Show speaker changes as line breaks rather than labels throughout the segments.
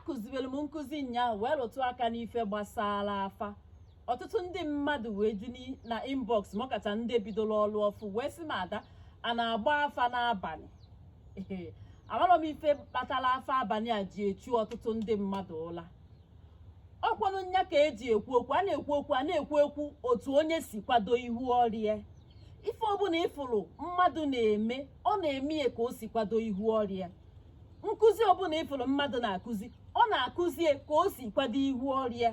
akụzibere m nkụzi nyaahụ wee rụtụ aka n'ife gbasara afa. Ọtụtụ ndị mmadụ wee ju na inbox ma ọkacha ndị bidoro ọrụ ọfụ wee sị m Ada a na-agba afa n'abalị. Amarọ m ife kpatara afa abalị a ji echu ọtụtụ ndị mmadụ ụla. Ọkwanụ nya ka eji ekwu okwu, a na-ekwu okwu, a na-ekwu ekwu otu onye si kwado ihu ọrịa. Ife ọbụla ịfụrụ mmadụ na-eme, ọ na-eme ya ka o si kwado ihu ọrịa. Nkụzi ọbụla ịfụrụ mmadụ na-akụzi, ọ na-akụzie ka o si kwado ihu ọrịa.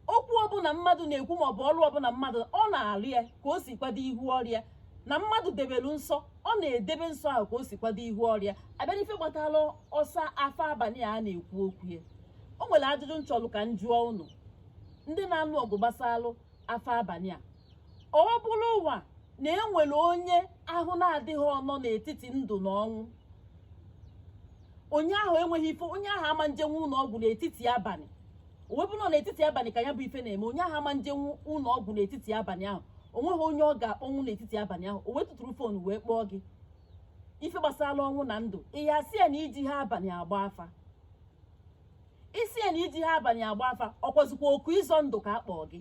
Okwu ọbụla mmadụ na-ekwu maọbụ ọrụ ọbụla mmadụ ọ na-arụ ya ka o si kwado ihu ọrịa. Na mmadụ debelu nsọ, ọ na-edebe nsọ ahụ ka o si kwado ihu ọrịa. Abịa n'ife gbatara ọsa afa abalị a na-ekwu okwu ya. O nwere ajụjụ nchọlụ ka m jụọ unu ndị na-anụ ọgụ gbasalụ afa abalị a. Ọ bụrụ ụwa na enwere onye ahụ na-adịghị ọnọ n'etiti ndụ na ọnwụ, onye ahụ enweghị ife, onye ahụ ama njenwu ụlọ ọgwụ n'etiti abalị. O webụrụ n'etiti abalị ka ya bụ ife na-eme, onye ahụ ama njenwu ụlọ ọgwụ n'etiti abalị ahụ, o nweghị onye ọ ga-akpọnwụ n'etiti abalị ahụ. O wetụtụrụ fon wee kpọọ gị ife gbasara ọnwụ na ndụ, ị ya asị ya na iji ha abalị agba afa. Isi ya na iji ha abalị agba afa, ọkwazikwa oku ịzọ ndụ ka a kpọọ gị.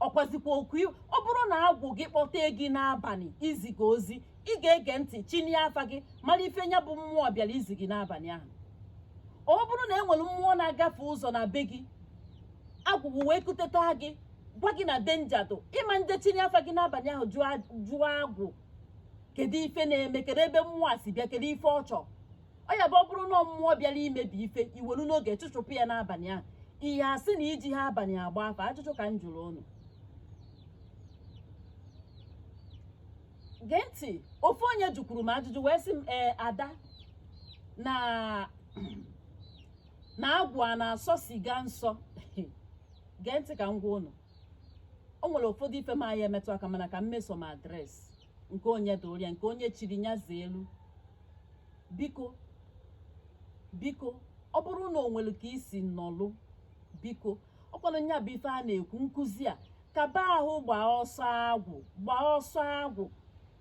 Ọkwazikwa oku, ọ bụrụ na agwụ gị kpọtee gị n'abalị iziga ozi, ị ga-ege ntị chinie afa gị mara ife nya bụ mmụọ bịara izi gị n'abalị ahụ. Ọ bụrụ na enwere mmụọ na-agafe ụzọ na be gị, agwụgwụ wee kuteta gị gwa gị na denja dụ, ịma nje chinie afa gị n'abalị ahụ jụọ agwụ kedu ife na-eme, kedu ebe mmụọ a si bịa, kedu ife ọ chọrọ. Ọ ya bụ ọ bụrụ na mmụọ bịara imebi ife, iweru n'oge chụchụpụ ya n'abalị ahụ, ihe asị na iji ha abalị agba afa. Ajụjụ ka m jụrụ unu. Gee ntị, ofu onye jụkwuru m ajụjụ wee sị m Ada na agwụ a na-asọ siga nsọ. Gee ntị ka m gwa unu, o nwere ụfọdụ ife m anya emetụ aka, mana ka m meso m adreesị nke onye doro ya, nke onye chiri nya zee elu. Biko ọ bụrụ na o nwere ka isi nọlụ, biko ọkwanụ nya bụ ife a na-ekwu nkụzi a kaba ahụ gbaa ọsọ agwụ.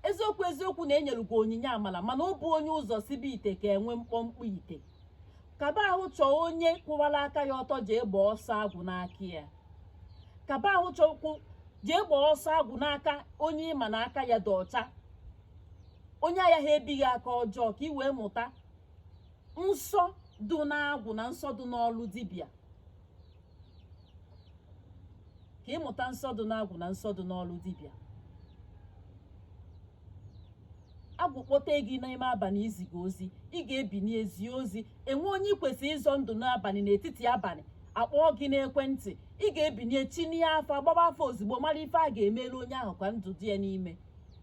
Eziokwu na-enyerugo onyinye amala, mana ọ bụ onye ụzọ sibe ite ka enwe mkpọmkpọ ite. Kaba ahụ chọọ onye kwụwara aka ya ọtọ jee gbaa ọsọ agwụ n'aka ya. Kaba ahụ chọkwu jee gbaa ọsọ agwụ n'aka onye ịma na aka ya dị ọcha, onye agha ha ebighị aka ọjọọ, ka ị wee mụta nsọ dị n'agwụ na nsọ dị n'ọlụ dibịa. Ka ịmụta nsọ dị n'agwụ na nsọ dị n'ọlụ dibịa. Agwụ kpọtee gị n'ime abalị iziga ozi, ị ga-ebi n'ezi ozi. Enwe onye ị kwesịrị ịzọ ndụ n'abalị n'etiti abalị akpọọ gị n'ekwentị, ị ga-ebinye chinie afa, gbaba afa ozugbo, mara ife a ga-emelu onye ahụ ka ndụ dị ya n'ime.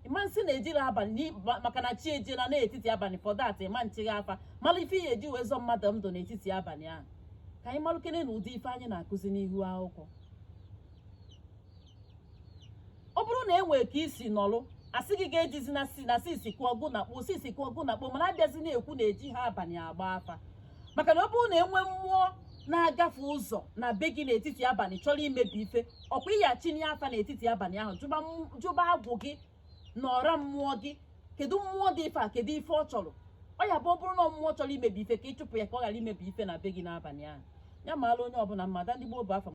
Ịma nsị na-ejiri abalị maka na chi ejela n'etiti abalị fọdat, ịma nchighi afa mara ife ihe eji wee zọ mmadụ ndụ n'etiti abalị ahụ. Ka anyị malụkene na ụdị ife anyị na-akụzi n'ihu akwụkwọ. Ọ bụrụ na enwee ka isi nọlụ, asị gị ga-ejizi na sisi kụọgụ na kpo, mana abịazi na-ekwu na eji ha abalị agba afa. Maka na ọ bụrụ na enwe mmụọ na-agafe ụzọ na be gị n'etiti abalị chọrọ imebi ife, ọkwa ịya chinie afa n'etiti abalị ahụ jụba agwụ gị na ọra mmụọ gị kedu mmụọ dị ife a, kedu ife ọ chọrọ. Ọ ya bụ ọ bụrụ na mmụọ chọrọ imebi ife, ka ịchụpụ ya ka ọ ghara imebi ife na be gị n'abalị ahụ. Ya maala onye ọbụla mmadụ ndị gboo bụ afa.